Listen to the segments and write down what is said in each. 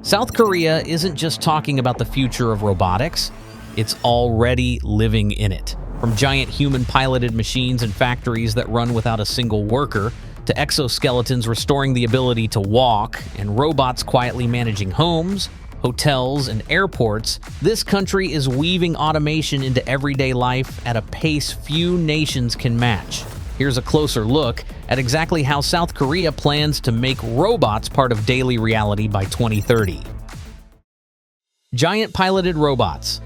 South Korea isn't just talking about the future of robotics, it's already living in it. From giant human-piloted machines and factories that run without a single worker, to exoskeletons restoring the ability to walk, and robots quietly managing homes, hotels, and airports, this country is weaving automation into everyday life at a pace few nations can match. Here's a closer look at exactly how South Korea plans to make robots part of daily reality by 2030. Giant piloted robots.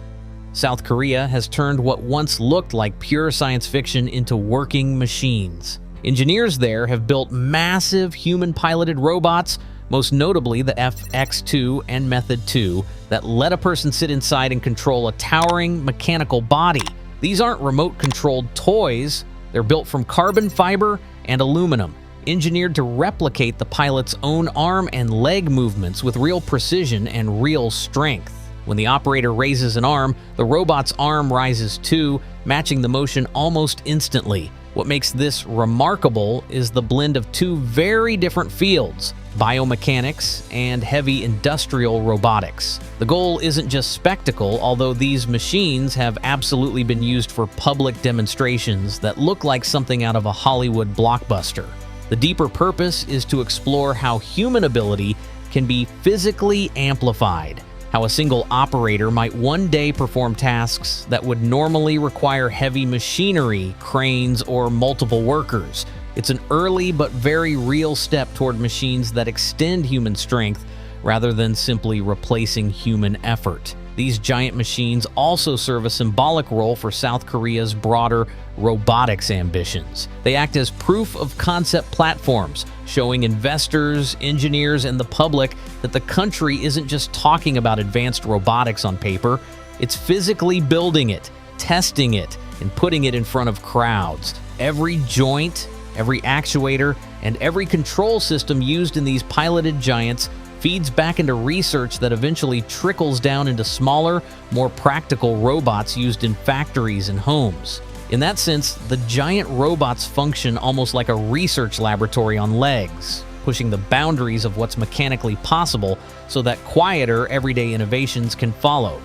South Korea has turned what once looked like pure science fiction into working machines. Engineers there have built massive human-piloted robots, most notably the FX2 and Method 2, that let a person sit inside and control a towering mechanical body. These aren't remote-controlled toys. They're built from carbon fiber and aluminum, engineered to replicate the pilot's own arm and leg movements with real precision and real strength. When the operator raises an arm, the robot's arm rises too, matching the motion almost instantly. What makes this remarkable is the blend of two very different fields, biomechanics and heavy industrial robotics. The goal isn't just spectacle, although these machines have absolutely been used for public demonstrations that look like something out of a Hollywood blockbuster. The deeper purpose is to explore how human ability can be physically amplified, how a single operator might one day perform tasks that would normally require heavy machinery, cranes, or multiple workers. It's an early but very real step toward machines that extend human strength rather than simply replacing human effort. These giant machines also serve a symbolic role for South Korea's broader robotics ambitions. They act as proof of concept platforms, showing investors, engineers, and the public that the country isn't just talking about advanced robotics on paper, it's physically building it, testing it, and putting it in front of crowds. Every joint, every actuator, and every control system used in these piloted giants feeds back into research that eventually trickles down into smaller, more practical robots used in factories and homes. In that sense, the giant robots function almost like a research laboratory on legs, pushing the boundaries of what's mechanically possible so that quieter, everyday innovations can follow.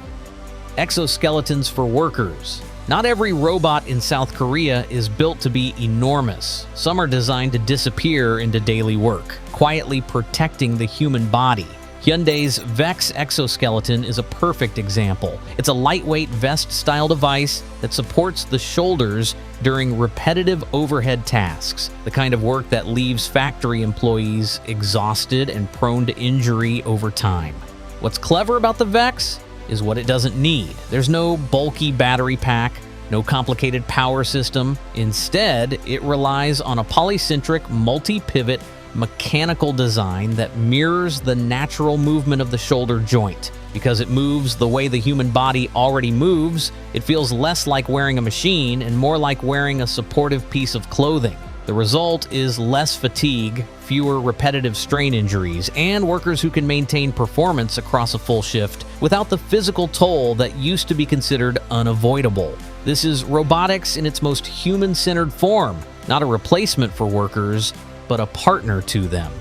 Exoskeletons for workers. Not every robot in South Korea is built to be enormous. Some are designed to disappear into daily work, quietly protecting the human body. Hyundai's Vex exoskeleton is a perfect example. It's a lightweight vest-style device that supports the shoulders during repetitive overhead tasks, the kind of work that leaves factory employees exhausted and prone to injury over time. What's clever about the Vex is what it doesn't need. There's no bulky battery pack, no complicated power system. Instead, it relies on a polycentric, multi-pivot mechanical design that mirrors the natural movement of the shoulder joint. Because it moves the way the human body already moves, it feels less like wearing a machine and more like wearing a supportive piece of clothing. The result is less fatigue, fewer repetitive strain injuries, and workers who can maintain performance across a full shift without the physical toll that used to be considered unavoidable. This is robotics in its most human-centered form, not a replacement for workers, but a partner to them.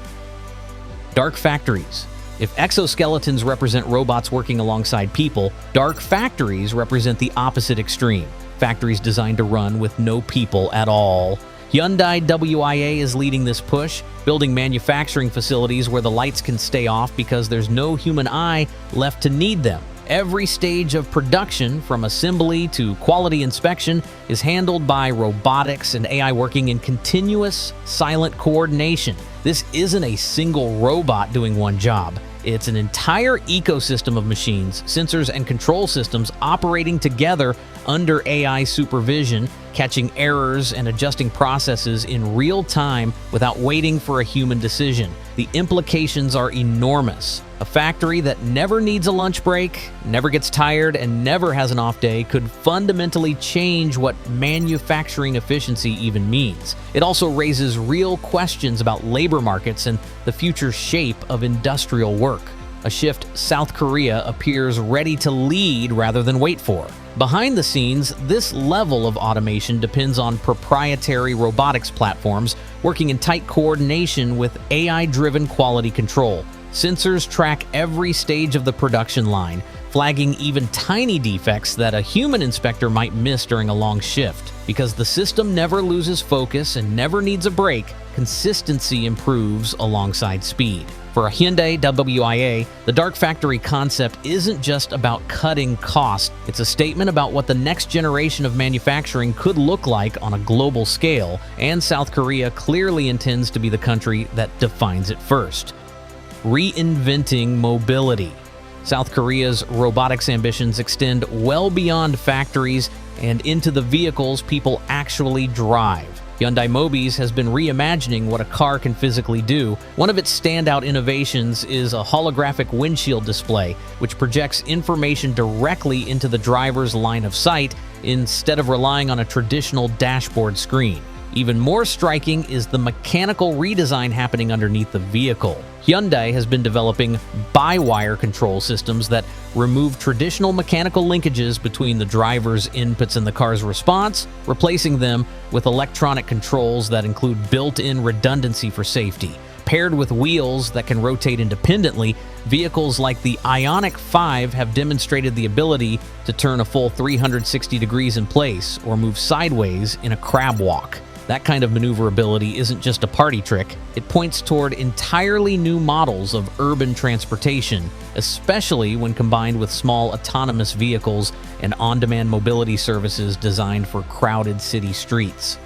Dark factories. If exoskeletons represent robots working alongside people, dark factories represent the opposite extreme. Factories designed to run with no people at all. Hyundai WIA is leading this push, building manufacturing facilities where the lights can stay off because there's no human eye left to need them. Every stage of production, from assembly to quality inspection, is handled by robotics and AI working in continuous, silent coordination. This isn't a single robot doing one job. It's an entire ecosystem of machines, sensors, and control systems operating together under AI supervision, catching errors and adjusting processes in real time without waiting for a human decision. The implications are enormous. A factory that never needs a lunch break, never gets tired, and never has an off day could fundamentally change what manufacturing efficiency even means. It also raises real questions about labor markets and the future shape of industrial work, a shift South Korea appears ready to lead rather than wait for. Behind the scenes, this level of automation depends on proprietary robotics platforms working in tight coordination with AI-driven quality control. Sensors track every stage of the production line, flagging even tiny defects that a human inspector might miss during a long shift. Because the system never loses focus and never needs a break, consistency improves alongside speed. For a Hyundai WIA, the dark factory concept isn't just about cutting cost. It's a statement about what the next generation of manufacturing could look like on a global scale, and South Korea clearly intends to be the country that defines it first. Reinventing mobility. South Korea's robotics ambitions extend well beyond factories and into the vehicles people actually drive. Hyundai Mobis has been reimagining what a car can physically do. One of its standout innovations is a holographic windshield display, which projects information directly into the driver's line of sight instead of relying on a traditional dashboard screen. Even more striking is the mechanical redesign happening underneath the vehicle. Hyundai has been developing by-wire control systems that remove traditional mechanical linkages between the driver's inputs and the car's response, replacing them with electronic controls that include built-in redundancy for safety. Paired with wheels that can rotate independently, vehicles like the Ioniq 5 have demonstrated the ability to turn a full 360 degrees in place or move sideways in a crab walk. That kind of maneuverability isn't just a party trick, it points toward entirely new models of urban transportation, especially when combined with small autonomous vehicles and on-demand mobility services designed for crowded city streets.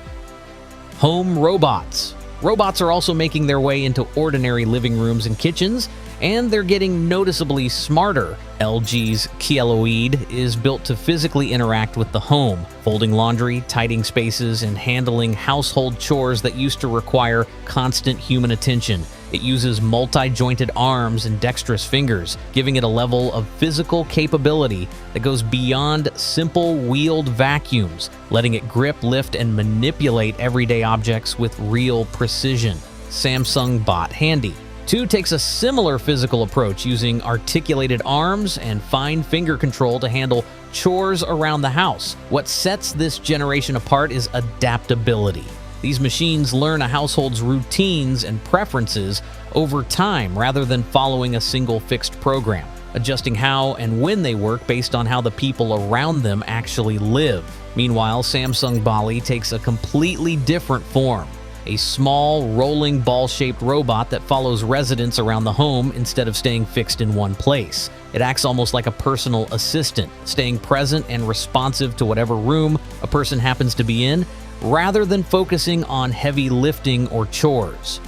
Home robots. Robots are also making their way into ordinary living rooms and kitchens, and they're getting noticeably smarter. LG's Kieloid is built to physically interact with the home, folding laundry, tidying spaces, and handling household chores that used to require constant human attention. It uses multi-jointed arms and dexterous fingers, giving it a level of physical capability that goes beyond simple wheeled vacuums, letting it grip, lift, and manipulate everyday objects with real precision. Samsung Bot Handy 2 takes a similar physical approach, using articulated arms and fine finger control to handle chores around the house. What sets this generation apart is adaptability. These machines learn a household's routines and preferences over time rather than following a single fixed program, adjusting how and when they work based on how the people around them actually live. Meanwhile, Samsung Bali takes a completely different form. A small, rolling ball-shaped robot that follows residents around the home instead of staying fixed in one place. It acts almost like a personal assistant, staying present and responsive to whatever room a person happens to be in, rather than focusing on heavy lifting or chores.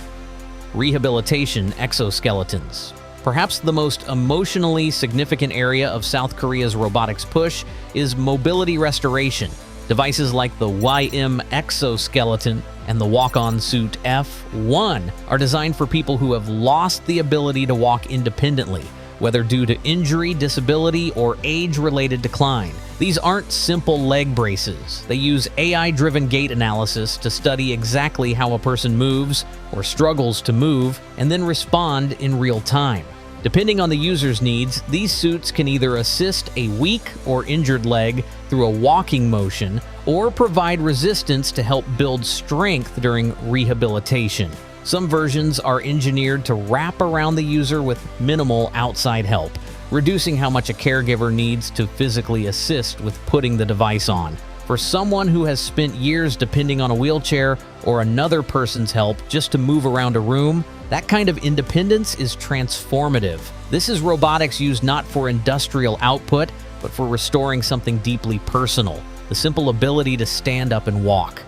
Rehabilitation exoskeletons. Perhaps the most emotionally significant area of South Korea's robotics push is mobility restoration. Devices like the YM Exoskeleton and the walk-on suit F1 are designed for people who have lost the ability to walk independently, whether due to injury, disability, or age-related decline. These aren't simple leg braces. They use AI-driven gait analysis to study exactly how a person moves or struggles to move, and then respond in real time. Depending on the user's needs, these suits can either assist a weak or injured leg through a walking motion, or provide resistance to help build strength during rehabilitation. Some versions are engineered to wrap around the user with minimal outside help, reducing how much a caregiver needs to physically assist with putting the device on. For someone who has spent years depending on a wheelchair or another person's help just to move around a room, that kind of independence is transformative. This is robotics used not for industrial output, but for restoring something deeply personal, the simple ability to stand up and walk.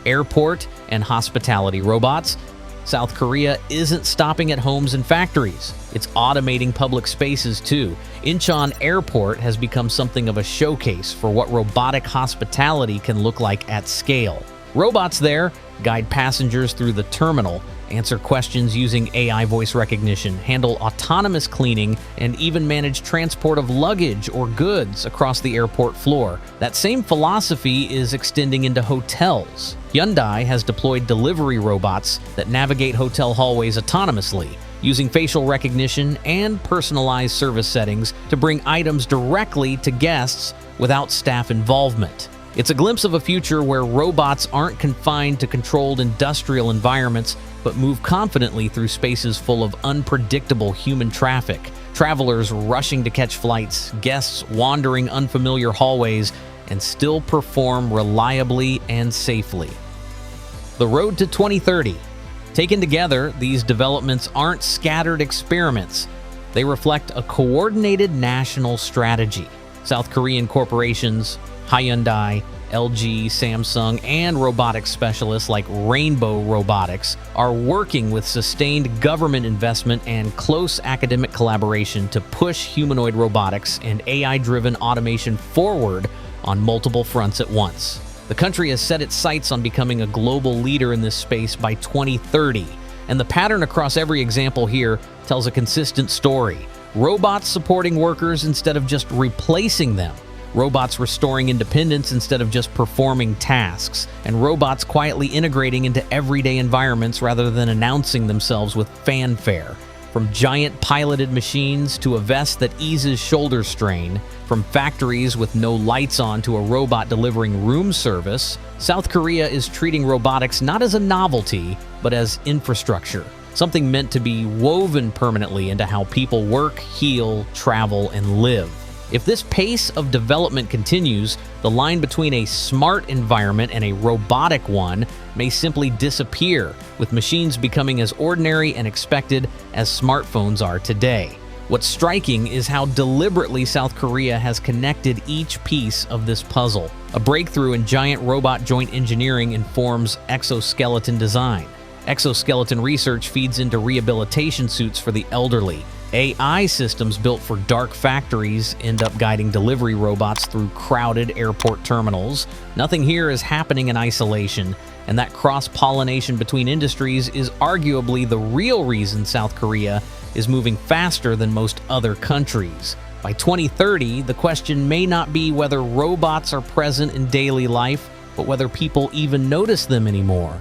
Airport and hospitality robots. South Korea isn't stopping at homes and factories. It's automating public spaces too. Incheon Airport has become something of a showcase for what robotic hospitality can look like at scale. Robots there guide passengers through the terminal, answer questions using AI voice recognition, handle autonomous cleaning, and even manage transport of luggage or goods across the airport floor. That same philosophy is extending into hotels. Hyundai has deployed delivery robots that navigate hotel hallways autonomously, using facial recognition and personalized service settings to bring items directly to guests without staff involvement. It's a glimpse of a future where robots aren't confined to controlled industrial environments, but but move confidently through spaces full of unpredictable human traffic, travelers rushing to catch flights, guests wandering unfamiliar hallways, and still perform reliably and safely. The road to 2030. Taken together, these developments aren't scattered experiments. They reflect a coordinated national strategy. South Korean corporations, Hyundai, LG, Samsung, and robotics specialists like Rainbow Robotics are working with sustained government investment and close academic collaboration to push humanoid robotics and AI-driven automation forward on multiple fronts at once. The country has set its sights on becoming a global leader in this space by 2030, and the pattern across every example here tells a consistent story. Robots supporting workers instead of just replacing them. Robots restoring independence instead of just performing tasks. And robots quietly integrating into everyday environments rather than announcing themselves with fanfare. From giant piloted machines to a vest that eases shoulder strain, from factories with no lights on to a robot delivering room service, South Korea is treating robotics not as a novelty, but as infrastructure. Something meant to be woven permanently into how people work, heal, travel, and live. If this pace of development continues, the line between a smart environment and a robotic one may simply disappear, with machines becoming as ordinary and expected as smartphones are today. What's striking is how deliberately South Korea has connected each piece of this puzzle. A breakthrough in giant robot joint engineering informs exoskeleton design. Exoskeleton research feeds into rehabilitation suits for the elderly. AI systems built for dark factories end up guiding delivery robots through crowded airport terminals. Nothing here is happening in isolation, and that cross-pollination between industries is arguably the real reason South Korea is moving faster than most other countries. By 2030, the question may not be whether robots are present in daily life, but whether people even notice them anymore.